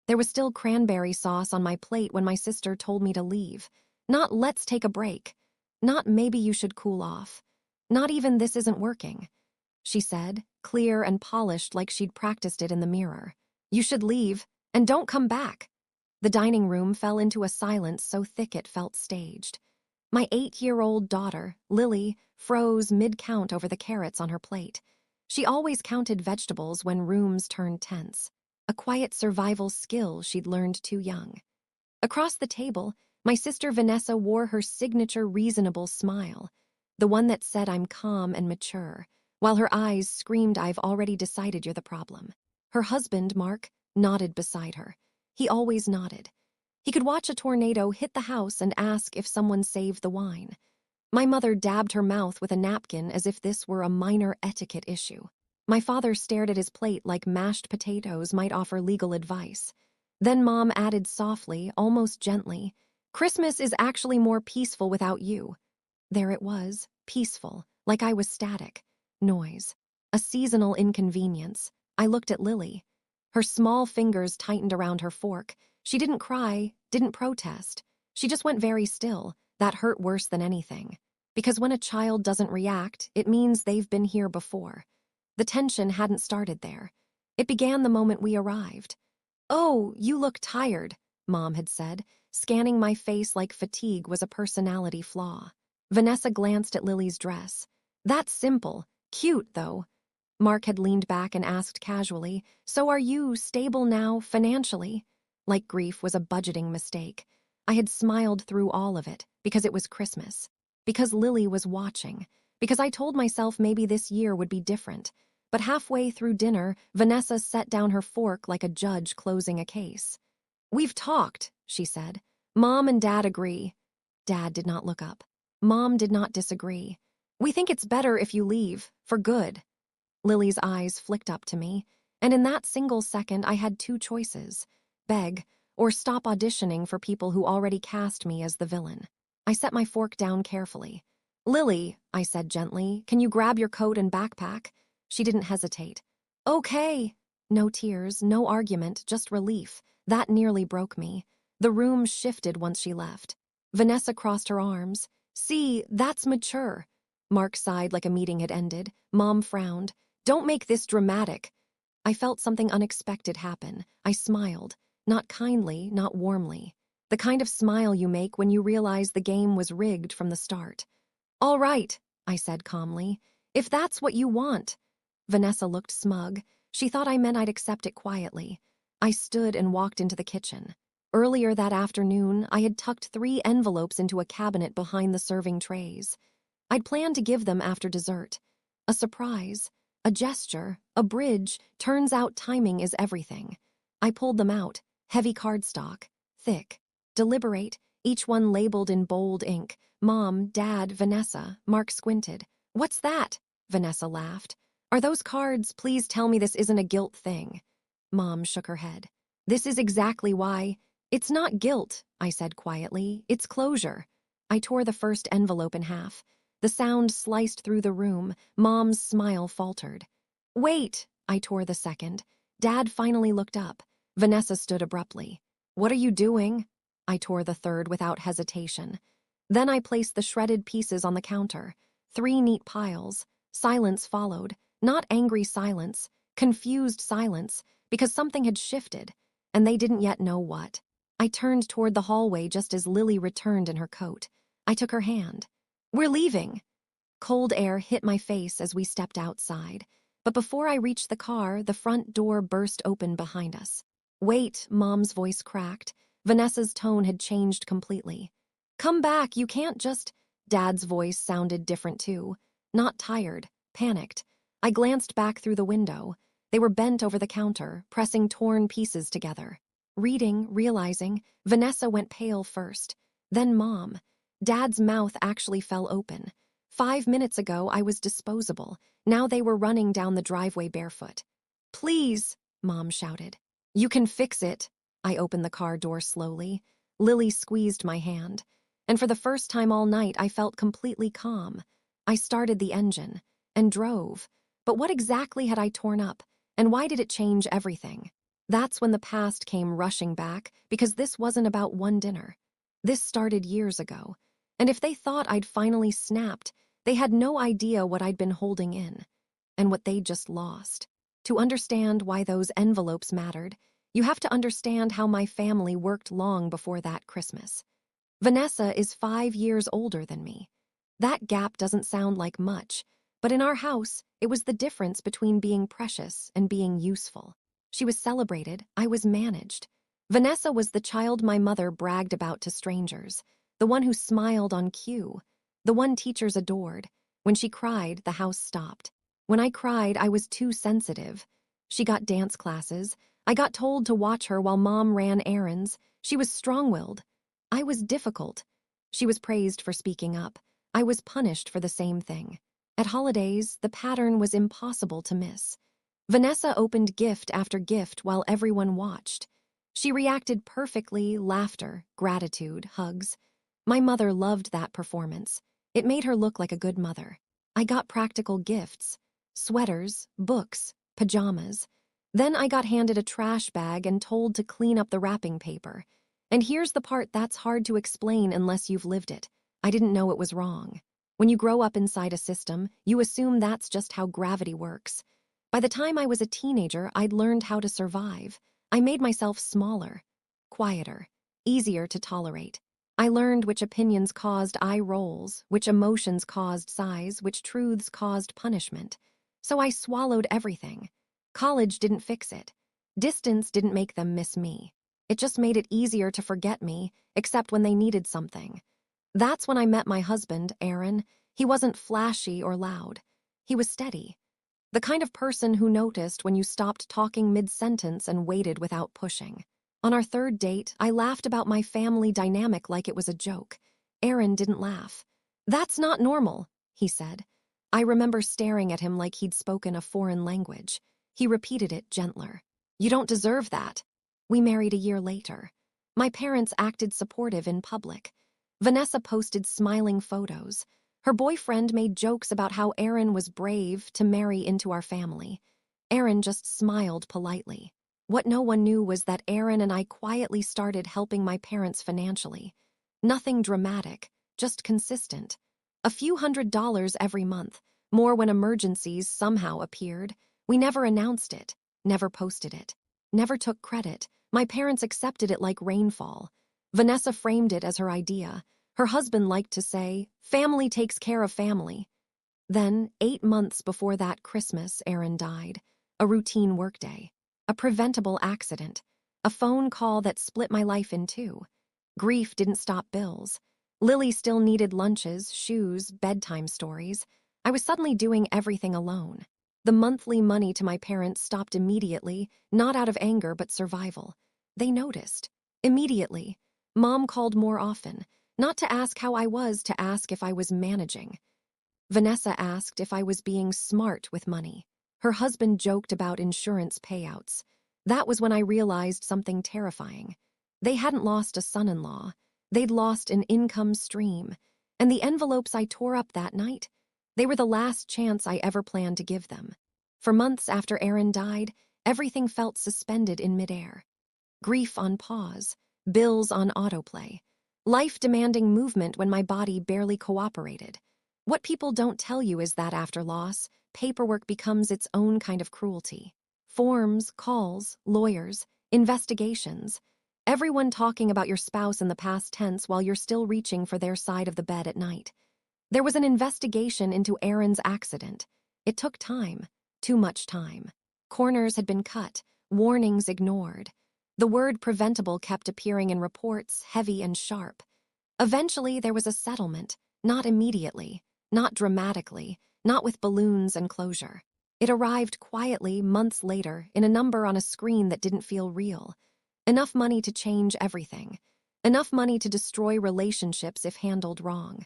There was still cranberry sauce on my plate when my sister told me to leave. Not let's take a break. Not maybe you should cool off. Not even this isn't working, she said, clear and polished like she'd practiced it in the mirror. You should leave, and don't come back. The dining room fell into a silence so thick it felt staged. My 8-year-old daughter, Lily, froze mid-count over the carrots on her plate. She always counted vegetables when rooms turned tense, a quiet survival skill she'd learned too young. Across the table, my sister Vanessa wore her signature reasonable smile, the one that said I'm calm and mature, while her eyes screamed I've already decided you're the problem. Her husband, Mark, nodded beside her. He always nodded. He could watch a tornado hit the house and ask if someone saved the wine. My mother dabbed her mouth with a napkin as if this were a minor etiquette issue. My father stared at his plate like mashed potatoes might offer legal advice. Then Mom added softly, almost gently, Christmas is actually more peaceful without you. There it was, peaceful, like I was static. Noise. A seasonal inconvenience. I looked at Lily. Her small fingers tightened around her fork. She didn't cry, didn't protest. She just went very still. That hurt worse than anything. Because when a child doesn't react, it means they've been here before. The tension hadn't started there. It began the moment we arrived. Oh, you look tired, Mom had said, scanning my face like fatigue was a personality flaw. Vanessa glanced at Lily's dress. That's simple. Cute, though. Mark had leaned back and asked casually, so are you stable now, financially? Like grief was a budgeting mistake. I had smiled through all of it, because it was Christmas. Because Lily was watching. Because I told myself maybe this year would be different. But halfway through dinner, Vanessa set down her fork like a judge closing a case. We've talked, she said. Mom and Dad agree. Dad did not look up. Mom did not disagree. We think it's better if you leave, for good. Lily's eyes flicked up to me, and in that single second I had two choices, beg or stop auditioning for people who already cast me as the villain. I set my fork down carefully. Lily, I said gently, can you grab your coat and backpack? She didn't hesitate. Okay. No tears, no argument, just relief. That nearly broke me. The room shifted once she left. Vanessa crossed her arms. See, that's mature. Mark sighed like a meeting had ended. Mom frowned. Don't make this dramatic. I felt something unexpected happen. I smiled. Not kindly, not warmly. The kind of smile you make when you realize the game was rigged from the start. All right, I said calmly. If that's what you want. Vanessa looked smug. She thought I meant I'd accept it quietly. I stood and walked into the kitchen. Earlier that afternoon, I had tucked 3 envelopes into a cabinet behind the serving trays. I'd planned to give them after dessert. A surprise, a gesture, a bridge. Turns out timing is everything. I pulled them out, heavy cardstock, thick, deliberate, each one labeled in bold ink. Mom, Dad, Vanessa. Mark squinted. What's that? Vanessa laughed. Are those cards? Please tell me this isn't a guilt thing. Mom shook her head. This is exactly why. It's not guilt, I said quietly. It's closure. I tore the first envelope in half. The sound sliced through the room. Mom's smile faltered. Wait, I tore the second. Dad finally looked up. Vanessa stood abruptly. What are you doing? I tore the third without hesitation. Then I placed the shredded pieces on the counter. 3 neat piles. Silence followed. Not angry silence, confused silence, because something had shifted, and they didn't yet know what. I turned toward the hallway just as Lily returned in her coat. I took her hand. We're leaving. Cold air hit my face as we stepped outside, but before I reached the car, the front door burst open behind us. Wait, Mom's voice cracked. Vanessa's tone had changed completely. Come back, you can't just... Dad's voice sounded different too. Not tired, panicked. I glanced back through the window. They were bent over the counter, pressing torn pieces together. Reading, realizing, Vanessa went pale first. Then Mom. Dad's mouth actually fell open. 5 minutes ago, I was disposable. Now they were running down the driveway barefoot. Please, Mom shouted. You can fix it. I opened the car door slowly. Lily squeezed my hand. And for the first time all night, I felt completely calm. I started the engine and drove. But what exactly had I torn up, and why did it change everything? That's when the past came rushing back, because this wasn't about one dinner. This started years ago. And if they thought I'd finally snapped, they had no idea what I'd been holding in, and what they'd just lost. To understand why those envelopes mattered, you have to understand how my family worked long before that Christmas. Vanessa is 5 years older than me. That gap doesn't sound like much, but in our house, it was the difference between being precious and being useful. She was celebrated, I was managed. Vanessa was the child my mother bragged about to strangers, the one who smiled on cue, the one teachers adored. When she cried, the house stopped. When I cried, I was too sensitive. She got dance classes. I got told to watch her while Mom ran errands. She was strong-willed. I was difficult. She was praised for speaking up. I was punished for the same thing. At holidays, the pattern was impossible to miss. Vanessa opened gift after gift while everyone watched. She reacted perfectly, laughter, gratitude, hugs. My mother loved that performance. It made her look like a good mother. I got practical gifts: sweaters, books, pajamas. Then I got handed a trash bag and told to clean up the wrapping paper. And here's the part that's hard to explain unless you've lived it. I didn't know it was wrong. When you grow up inside a system, you assume that's just how gravity works. By the time I was a teenager, I'd learned how to survive. I made myself smaller, quieter, easier to tolerate. I learned which opinions caused eye rolls, which emotions caused sighs, which truths caused punishment. So I swallowed everything. College didn't fix it. Distance didn't make them miss me. It just made it easier to forget me, except when they needed something. That's when I met my husband, Aaron. He wasn't flashy or loud. He was steady. The kind of person who noticed when you stopped talking mid-sentence and waited without pushing. On our third date, I laughed about my family dynamic like it was a joke. Aaron didn't laugh. "That's not normal," he said. I remember staring at him like he'd spoken a foreign language. He repeated it gentler. "You don't deserve that." We married a year later. My parents acted supportive in public. Vanessa posted smiling photos. Her boyfriend made jokes about how Aaron was brave to marry into our family. Aaron just smiled politely. What no one knew was that Aaron and I quietly started helping my parents financially. Nothing dramatic, just consistent. A few $100s every month, more when emergencies somehow appeared. We never announced it, never posted it, never took credit. My parents accepted it like rainfall. Vanessa framed it as her idea. Her husband liked to say, "Family takes care of family." Then, 8 months before that Christmas, Aaron died. A routine workday. A preventable accident. A phone call that split my life in two. Grief didn't stop bills. Lily still needed lunches, shoes, bedtime stories. I was suddenly doing everything alone. The monthly money to my parents stopped immediately, not out of anger but survival. They noticed. Immediately. Mom called more often, not to ask how I was, to ask if I was managing. Vanessa asked if I was being smart with money. Her husband joked about insurance payouts. That was when I realized something terrifying. They hadn't lost a son-in-law. They'd lost an income stream. And the envelopes I tore up that night, they were the last chance I ever planned to give them. For months after Aaron died, everything felt suspended in midair. Grief on pause, bills on autoplay, life demanding movement when my body barely cooperated. What people don't tell you is that after loss, paperwork becomes its own kind of cruelty. Forms, calls, lawyers, investigations. Everyone talking about your spouse in the past tense while you're still reaching for their side of the bed at night. There was an investigation into Aaron's accident. It took time, too much time. Corners had been cut, warnings ignored. The word preventable kept appearing in reports, heavy and sharp. Eventually, there was a settlement, not immediately, not dramatically, not with balloons and closure. It arrived quietly months later in a number on a screen that didn't feel real. Enough money to change everything. Enough money to destroy relationships if handled wrong.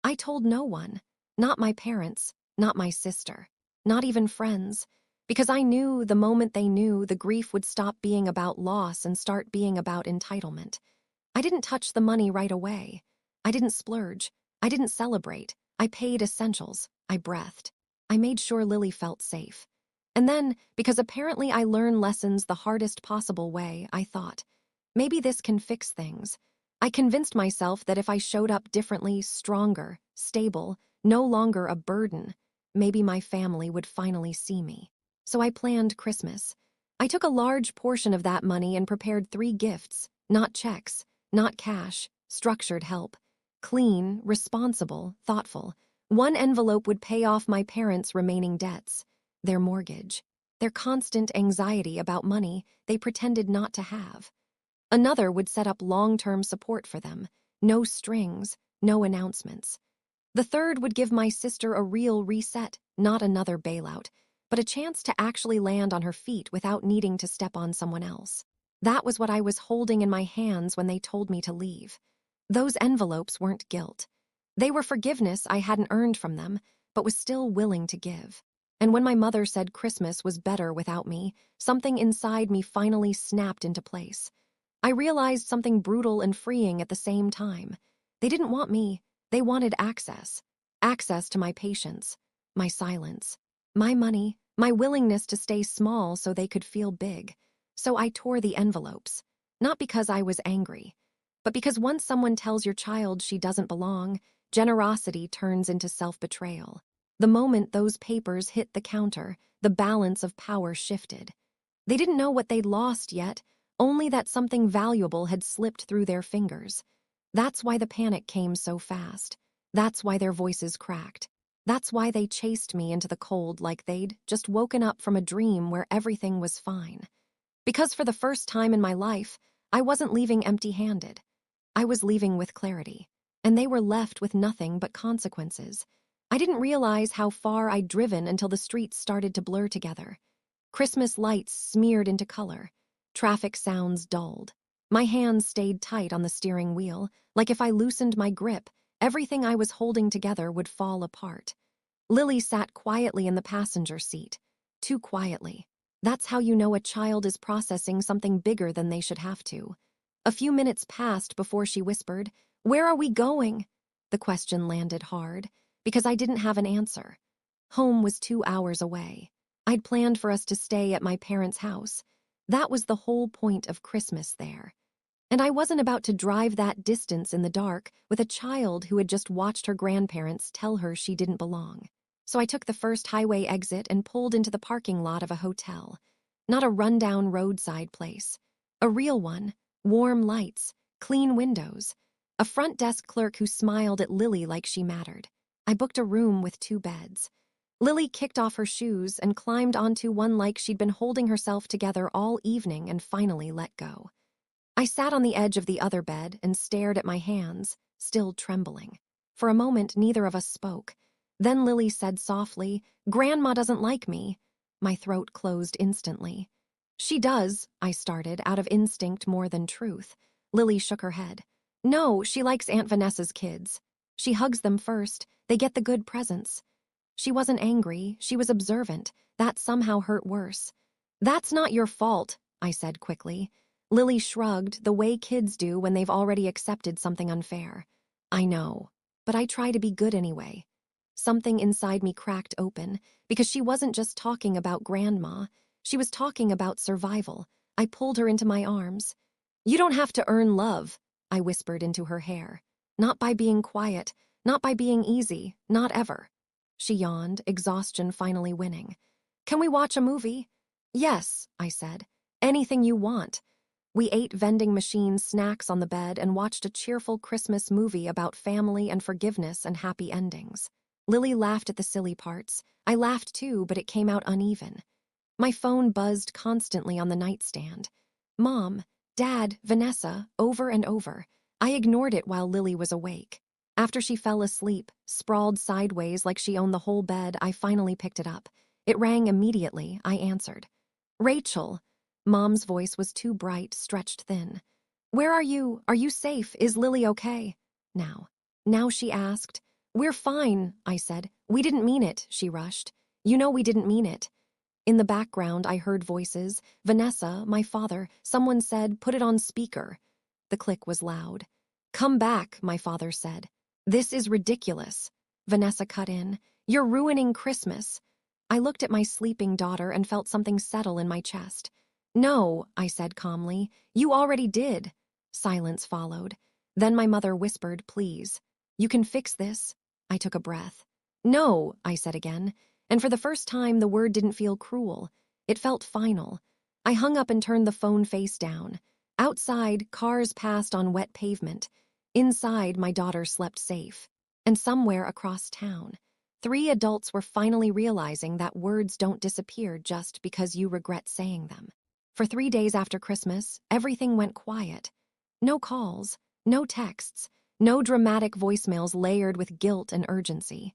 I told no one, not my parents, not my sister, not even friends, because I knew the moment they knew, the grief would stop being about loss and start being about entitlement. I didn't touch the money right away. I didn't splurge. I didn't celebrate. I paid essentials. I breathed. I made sure Lily felt safe. And then, because apparently I learn lessons the hardest possible way, I thought, maybe this can fix things. I convinced myself that if I showed up differently, stronger, stable, no longer a burden, maybe my family would finally see me. So I planned Christmas. I took a large portion of that money and prepared 3 gifts, not checks, not cash, structured help. Clean, responsible, thoughtful. One envelope would pay off my parents' remaining debts, their mortgage, their constant anxiety about money they pretended not to have. Another would set up long-term support for them, no strings, no announcements. The third would give my sister a real reset, not another bailout, but a chance to actually land on her feet without needing to step on someone else. That was what I was holding in my hands when they told me to leave. Those envelopes weren't guilt. They were forgiveness I hadn't earned from them, but was still willing to give. And when my mother said Christmas was better without me, something inside me finally snapped into place. I realized something brutal and freeing at the same time. They didn't want me. They wanted access. Access to my patience, my silence, my money, my willingness to stay small so they could feel big. So I tore the envelopes. Not because I was angry, but because once someone tells your child she doesn't belong, generosity turns into self-betrayal. The moment those papers hit the counter, the balance of power shifted. They didn't know what they'd lost yet, only that something valuable had slipped through their fingers. That's why the panic came so fast. That's why their voices cracked. That's why they chased me into the cold like they'd just woken up from a dream where everything was fine. Because for the first time in my life, I wasn't leaving empty-handed. I was leaving with clarity, and they were left with nothing but consequences. I didn't realize how far I'd driven until the streets started to blur together. Christmas lights smeared into color. Traffic sounds dulled. My hands stayed tight on the steering wheel, like if I loosened my grip, everything I was holding together would fall apart. Lily sat quietly in the passenger seat. Too quietly. That's how you know a child is processing something bigger than they should have to. A few minutes passed before she whispered, "Where are we going?" The question landed hard, because I didn't have an answer. Home was 2 hours away. I'd planned for us to stay at my parents' house. That was the whole point of Christmas there. And I wasn't about to drive that distance in the dark with a child who had just watched her grandparents tell her she didn't belong. So I took the first highway exit and pulled into the parking lot of a hotel. Not a rundown roadside place. A real one. Warm lights. Clean windows. A front desk clerk who smiled at Lily like she mattered. I booked a room with 2 beds. Lily kicked off her shoes and climbed onto one like she'd been holding herself together all evening and finally let go. I sat on the edge of the other bed and stared at my hands, still trembling. For a moment, neither of us spoke. Then Lily said softly, "Grandma doesn't like me." My throat closed instantly. "She does," I started, out of instinct more than truth. Lily shook her head. "No, she likes Aunt Vanessa's kids. She hugs them first. They get the good presents." She wasn't angry, she was observant. That somehow hurt worse. "That's not your fault," I said quickly. Lily shrugged, the way kids do when they've already accepted something unfair. "I know, but I try to be good anyway." Something inside me cracked open, because she wasn't just talking about Grandma. She was talking about survival. I pulled her into my arms. "You don't have to earn love," I whispered into her hair. "Not by being quiet, not by being easy, not ever." She yawned, exhaustion finally winning. "Can we watch a movie?" "Yes," I said. "Anything you want." We ate vending machine snacks on the bed and watched a cheerful Christmas movie about family and forgiveness and happy endings. Lily laughed at the silly parts. I laughed too, but it came out uneven. My phone buzzed constantly on the nightstand. "Mom, Dad, Vanessa," over and over. I ignored it while Lily was awake. After she fell asleep, sprawled sideways like she owned the whole bed, I finally picked it up. It rang immediately. I answered. "Rachel." Mom's voice was too bright, stretched thin. "Where are you? Are you safe? Is Lily okay?" Now she asked. "We're fine," I said. "We didn't mean it," she rushed. "You know we didn't mean it." In the background, I heard voices. Vanessa, my father. Someone said, "Put it on speaker." The click was loud. "Come back," my father said. "This is ridiculous." Vanessa cut in. "You're ruining Christmas." I looked at my sleeping daughter and felt something settle in my chest. "No," I said calmly. "You already did." Silence followed. Then my mother whispered, "Please. You can fix this." I took a breath. "No," I said again. And for the first time, the word didn't feel cruel. It felt final. I hung up and turned the phone face down. Outside, cars passed on wet pavement. Inside, my daughter slept safe. And somewhere across town, 3 adults were finally realizing that words don't disappear just because you regret saying them. For 3 days after Christmas, everything went quiet. No calls, no texts, no dramatic voicemails layered with guilt and urgency.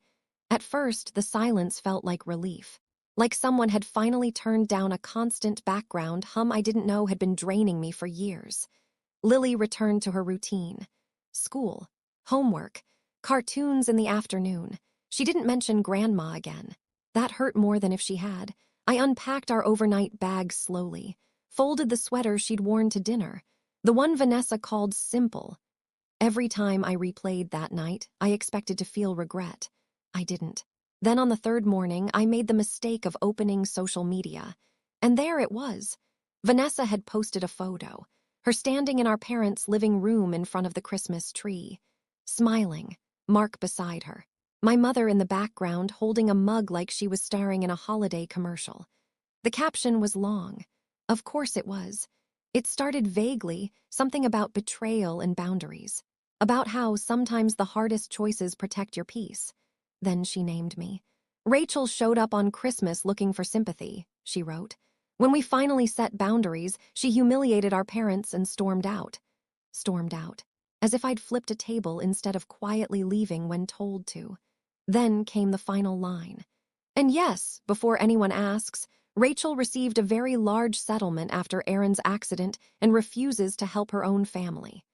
At first, the silence felt like relief. Like someone had finally turned down a constant background hum I didn't know had been draining me for years. Lily returned to her routine. School, homework, cartoons in the afternoon. She didn't mention Grandma again. That hurt more than if she had. I unpacked our overnight bags slowly, folded the sweater she'd worn to dinner, the one Vanessa called simple. Every time I replayed that night, I expected to feel regret. I didn't. Then on the third morning, I made the mistake of opening social media. And there it was. Vanessa had posted a photo, her standing in our parents' living room in front of the Christmas tree, smiling, Mark beside her. My mother in the background holding a mug like she was starring in a holiday commercial. The caption was long. Of course it was. It started vaguely, something about betrayal and boundaries. About how sometimes the hardest choices protect your peace. Then she named me. "Rachel showed up on Christmas looking for sympathy," she wrote. "When we finally set boundaries, she humiliated our parents and stormed out." Stormed out. As if I'd flipped a table instead of quietly leaving when told to. Then came the final line. "And yes, before anyone asks, Rachel received a very large settlement after Aaron's accident and refuses to help her own family."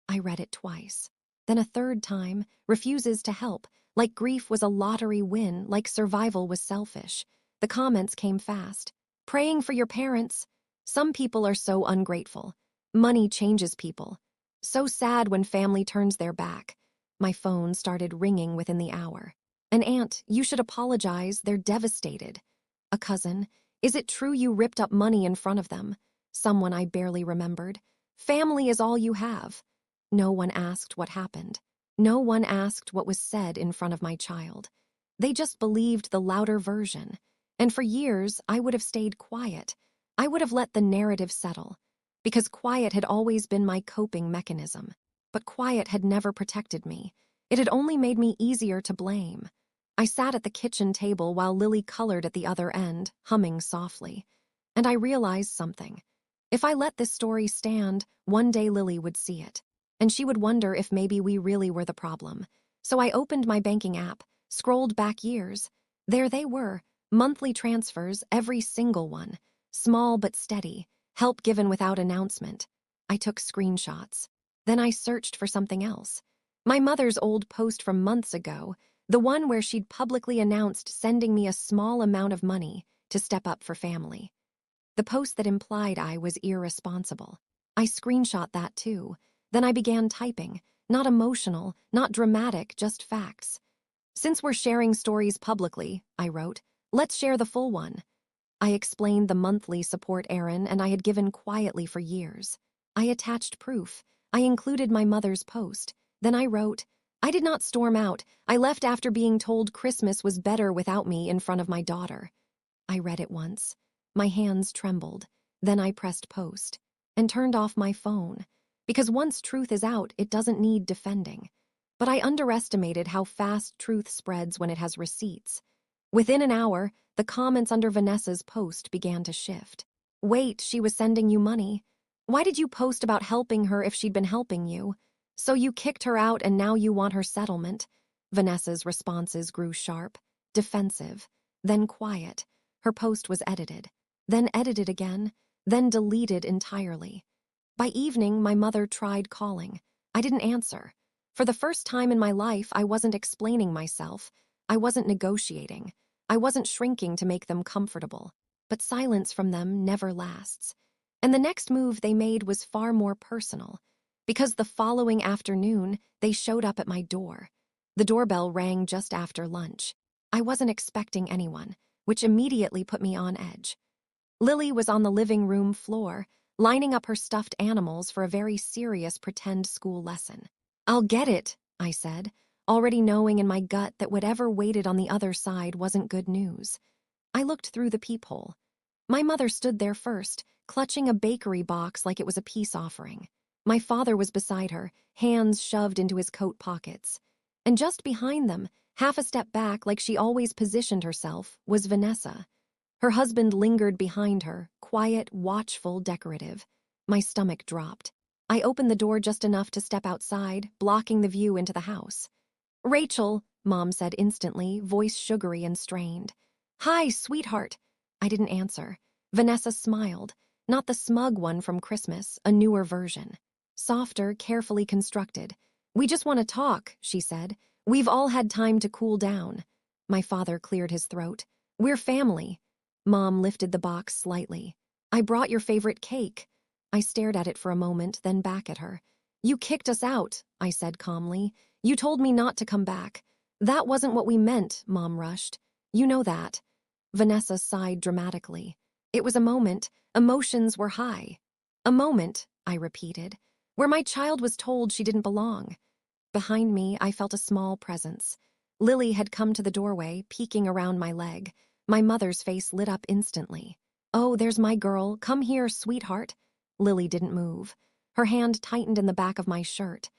I read it twice. Then a third time, refuses to help, like grief was a lottery win, like survival was selfish. The comments came fast. "Praying for your parents. Some people are so ungrateful. Money changes people. So sad when family turns their back." My phone started ringing within the hour. "An aunt, you should apologize, they're devastated." A cousin, "Is it true you ripped up money in front of them?" Someone I barely remembered. "Family is all you have." No one asked what happened. No one asked what was said in front of my child. They just believed the louder version. And for years, I would have stayed quiet. I would have let the narrative settle. Because quiet had always been my coping mechanism. But quiet had never protected me. It had only made me easier to blame. I sat at the kitchen table while Lily colored at the other end, humming softly. And I realized something. If I let this story stand, one day Lily would see it. And she would wonder if maybe we really were the problem. So I opened my banking app, scrolled back years. There they were, monthly transfers, every single one. Small but steady, help given without announcement. I took screenshots. Then I searched for something else. My mother's old post from months ago, the one where she'd publicly announced sending me a small amount of money to step up for family. The post that implied I was irresponsible. I screenshot that too. Then I began typing, not emotional, not dramatic, just facts. "Since we're sharing stories publicly," I wrote, "let's share the full one." I explained the monthly support Aaron and I had given quietly for years. I attached proof. I included my mother's post. Then I wrote, "I did not storm out. I left after being told Christmas was better without me in front of my daughter." I read it once. My hands trembled. Then I pressed post and turned off my phone. Because once truth is out, it doesn't need defending. But I underestimated how fast truth spreads when it has receipts. Within an hour, the comments under Vanessa's post began to shift. "Wait, she was sending you money. Why did you post about helping her if she'd been helping you? So you kicked her out and now you want her settlement." Vanessa's responses grew sharp, defensive, then quiet. Her post was edited, then edited again, then deleted entirely. By evening, my mother tried calling. I didn't answer. For the first time in my life, I wasn't explaining myself. I wasn't negotiating. I wasn't shrinking to make them comfortable. But silence from them never lasts. And the next move they made was far more personal. Because the following afternoon, they showed up at my door. The doorbell rang just after lunch. I wasn't expecting anyone. which immediately put me on edge. Lily was on the living room floor, lining up her stuffed animals for a very serious pretend school lesson. "I'll get it," I said, already knowing in my gut that whatever waited on the other side wasn't good news. I looked through the peephole. My mother stood there first, clutching a bakery box like it was a peace offering. My father was beside her, hands shoved into his coat pockets. And just behind them, half a step back like she always positioned herself, was Vanessa. Her husband lingered behind her, quiet, watchful, decorative. My stomach dropped. I opened the door just enough to step outside, blocking the view into the house. "Rachel," Mom said instantly, voice sugary and strained. "Hi, sweetheart." I didn't answer. Vanessa smiled, not the smug one from Christmas, a newer version. Softer, carefully constructed. "We just want to talk," she said. "We've all had time to cool down." My father cleared his throat. "We're family." Mom lifted the box slightly. "I brought your favorite cake." I stared at it for a moment, then back at her. "You kicked us out," I said calmly. "You told me not to come back." "That wasn't what we meant," Mom rushed. "You know that." Vanessa sighed dramatically. It was a moment. Emotions were high. "A moment," I repeated, "where my child was told she didn't belong." Behind me, I felt a small presence. Lily had come to the doorway, peeking around my leg. My mother's face lit up instantly. "Oh, there's my girl. Come here, sweetheart." Lily didn't move. Her hand tightened in the back of my shirt.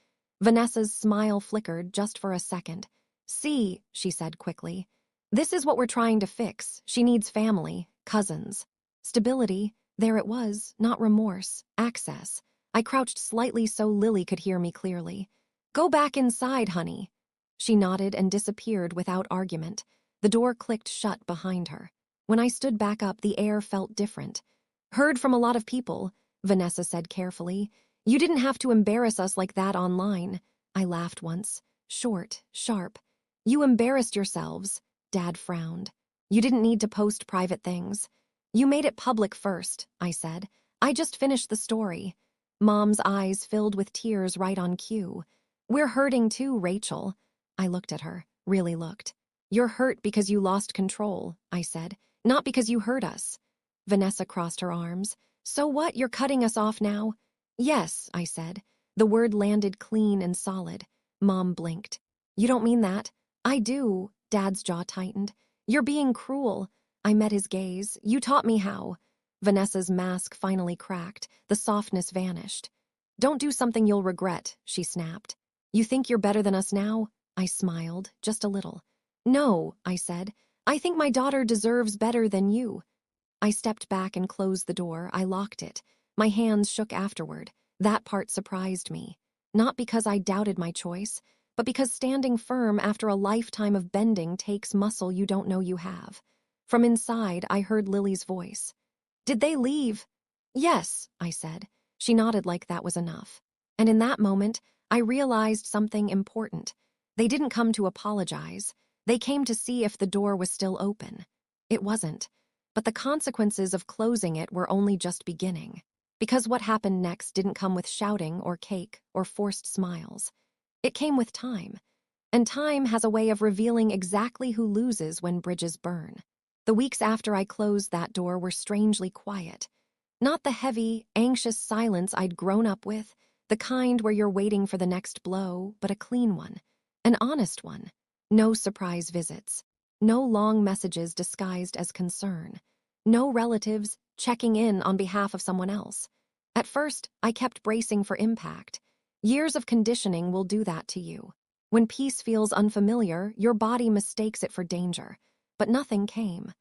Vanessa's smile flickered just for a second. "See," she said quickly. "This is what we're trying to fix. She needs family, cousins. Stability, there it was, not remorse, access." I crouched slightly so Lily could hear me clearly. "Go back inside, honey." She nodded and disappeared without argument. The door clicked shut behind her. When I stood back up, the air felt different. "Heard from a lot of people," Vanessa said carefully. "You didn't have to embarrass us like that online." I laughed once. Short, sharp. "You embarrassed yourselves." Dad frowned. "You didn't need to post private things." "You made it public first," I said. "I just finished the story." Mom's eyes filled with tears right on cue. "We're hurting too, Rachel." I looked at her, really looked. "You're hurt because you lost control," I said, "not because you hurt us." Vanessa crossed her arms. "So what, you're cutting us off now?" "Yes," I said. The word landed clean and solid. Mom blinked. "You don't mean that." "I do." Dad's jaw tightened. "You're being cruel." I met his gaze. "You taught me how." Vanessa's mask finally cracked. The softness vanished. "Don't do something you'll regret," she snapped. "You think you're better than us now?" I smiled, just a little. "No," I said. "I think my daughter deserves better than you." I stepped back and closed the door. I locked it. My hands shook afterward. That part surprised me. Not because I doubted my choice, but because standing firm after a lifetime of bending takes muscle you don't know you have. From inside, I heard Lily's voice. "Did they leave?" "Yes," I said. She nodded like that was enough. And in that moment, I realized something important. They didn't come to apologize. They came to see if the door was still open. It wasn't. But the consequences of closing it were only just beginning. Because what happened next didn't come with shouting or cake or forced smiles. It came with time. And time has a way of revealing exactly who loses when bridges burn. The weeks after I closed that door were strangely quiet. Not the heavy, anxious silence I'd grown up with, the kind where you're waiting for the next blow, but a clean one. An honest one. No surprise visits. No long messages disguised as concern. No relatives checking in on behalf of someone else. At first, I kept bracing for impact. Years of conditioning will do that to you. When peace feels unfamiliar, your body mistakes it for danger. But nothing came.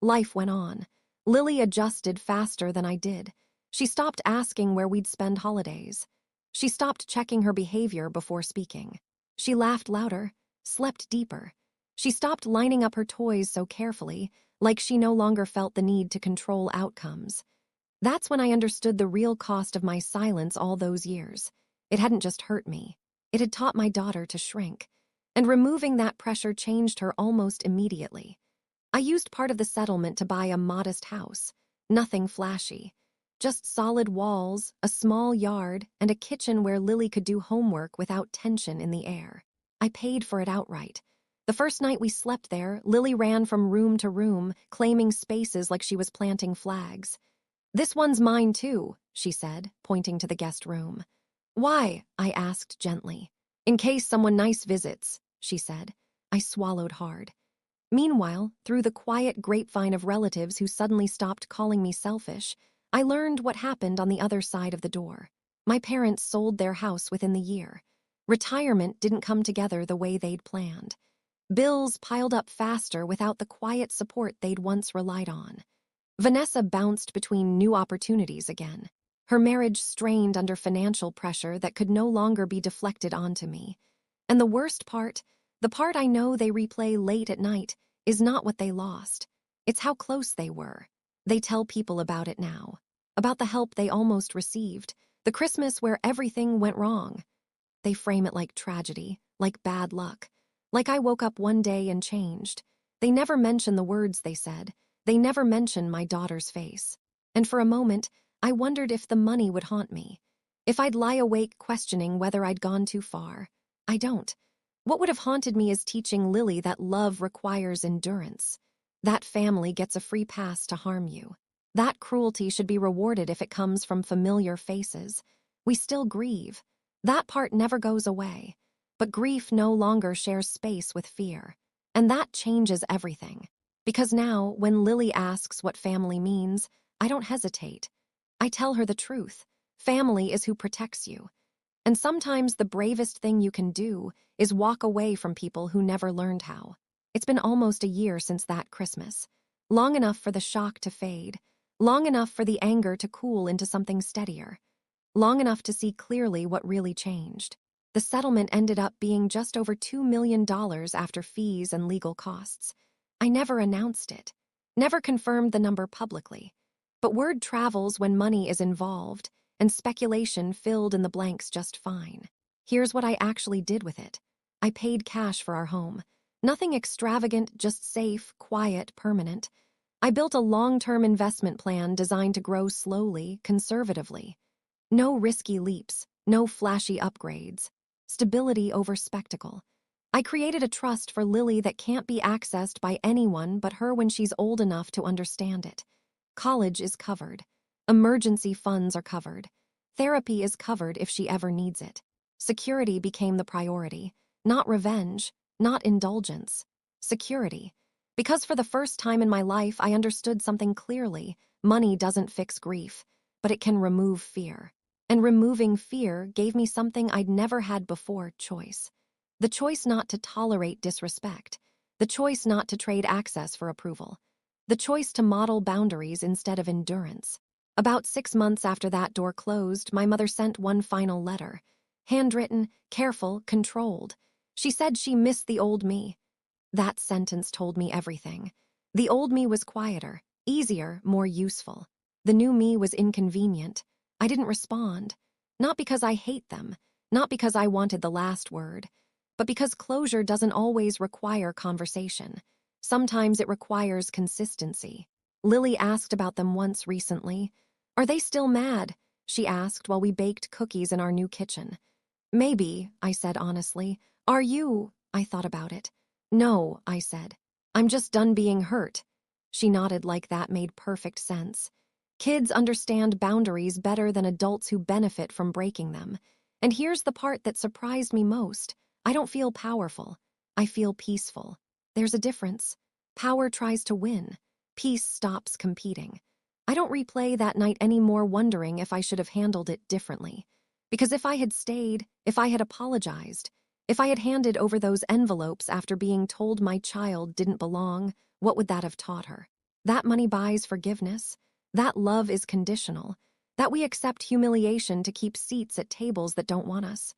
Life went on. Lily adjusted faster than I did. She stopped asking where we'd spend holidays. She stopped checking her behavior before speaking. She laughed louder, slept deeper. She stopped lining up her toys so carefully, like she no longer felt the need to control outcomes. That's when I understood the real cost of my silence all those years. It hadn't just hurt me. It had taught my daughter to shrink. And removing that pressure changed her almost immediately. I used part of the settlement to buy a modest house. Nothing flashy. Just solid walls, a small yard, and a kitchen where Lily could do homework without tension in the air. I paid for it outright. The first night we slept there, Lily ran from room to room, claiming spaces like she was planting flags. "This one's mine too," she said, pointing to the guest room. "Why?" I asked gently. "In case someone nice visits," she said. I swallowed hard. Meanwhile, through the quiet grapevine of relatives who suddenly stopped calling me selfish, I learned what happened on the other side of the door. My parents sold their house within the year. Retirement didn't come together the way they'd planned. Bills piled up faster without the quiet support they'd once relied on. Vanessa bounced between new opportunities again. Her marriage strained under financial pressure that could no longer be deflected onto me. And the worst part, the part I know they replay late at night, is not what they lost. It's how close they were. They tell people about it now. About the help they almost received. The Christmas where everything went wrong. They frame it like tragedy, like bad luck. Like I woke up one day and changed. They never mention the words they said. They never mention my daughter's face. And for a moment, I wondered if the money would haunt me. If I'd lie awake questioning whether I'd gone too far. I don't. What would have haunted me is teaching Lily that love requires endurance. That family gets a free pass to harm you. That cruelty should be rewarded if it comes from familiar faces. We still grieve. That part never goes away. But grief no longer shares space with fear. And that changes everything. Because now, when Lily asks what family means, I don't hesitate. I tell her the truth. Family is who protects you. And sometimes the bravest thing you can do is walk away from people who never learned how. It's been almost a year since that Christmas. Long enough for the shock to fade. Long enough for the anger to cool into something steadier. Long enough to see clearly what really changed. The settlement ended up being just over $2 million after fees and legal costs. I never announced it. Never confirmed the number publicly. But word travels when money is involved, and speculation filled in the blanks just fine. Here's what I actually did with it. I paid cash for our home. Nothing extravagant, just safe, quiet, permanent. I built a long-term investment plan designed to grow slowly, conservatively. No risky leaps, no flashy upgrades. Stability over spectacle. I created a trust for Lily that can't be accessed by anyone but her when she's old enough to understand it. College is covered. Emergency funds are covered. Therapy is covered if she ever needs it. Security became the priority. Not revenge, not indulgence. Security. Because for the first time in my life, I understood something clearly. Money doesn't fix grief, but it can remove fear. And removing fear gave me something I'd never had before: choice. The choice not to tolerate disrespect. The choice not to trade access for approval. The choice to model boundaries instead of endurance. About 6 months after that door closed, my mother sent one final letter. Handwritten, careful, controlled. She said she missed the old me. That sentence told me everything. The old me was quieter, easier, more useful. The new me was inconvenient. I didn't respond. Not because I hate them, not because I wanted the last word, but because closure doesn't always require conversation. Sometimes it requires consistency. Lily asked about them once recently. "Are they still mad?" she asked while we baked cookies in our new kitchen. "Maybe," I said honestly. "Are you?" I thought about it. "No," I said. "I'm just done being hurt." She nodded like that made perfect sense. Kids understand boundaries better than adults who benefit from breaking them. And here's the part that surprised me most. I don't feel powerful. I feel peaceful. There's a difference. Power tries to win. Peace stops competing. I don't replay that night anymore wondering if I should have handled it differently. Because if I had stayed, if I had apologized, if I had handed over those envelopes after being told my child didn't belong, what would that have taught her? That money buys forgiveness. That love is conditional. That we accept humiliation to keep seats at tables that don't want us.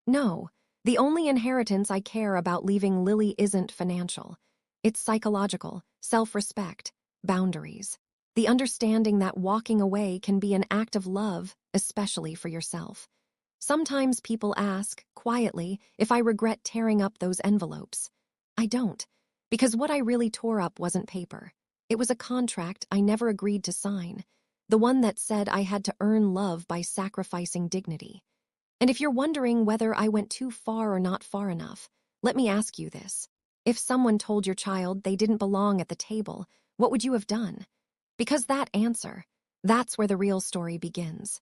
No, the only inheritance I care about leaving Lily isn't financial. It's psychological, self-respect, boundaries. The understanding that walking away can be an act of love, especially for yourself. Sometimes people ask, quietly, if I regret tearing up those envelopes. I don't, because what I really tore up wasn't paper. It was a contract I never agreed to sign, the one that said I had to earn love by sacrificing dignity. And if you're wondering whether I went too far or not far enough, let me ask you this. If someone told your child they didn't belong at the table, what would you have done? Because that answer, that's where the real story begins.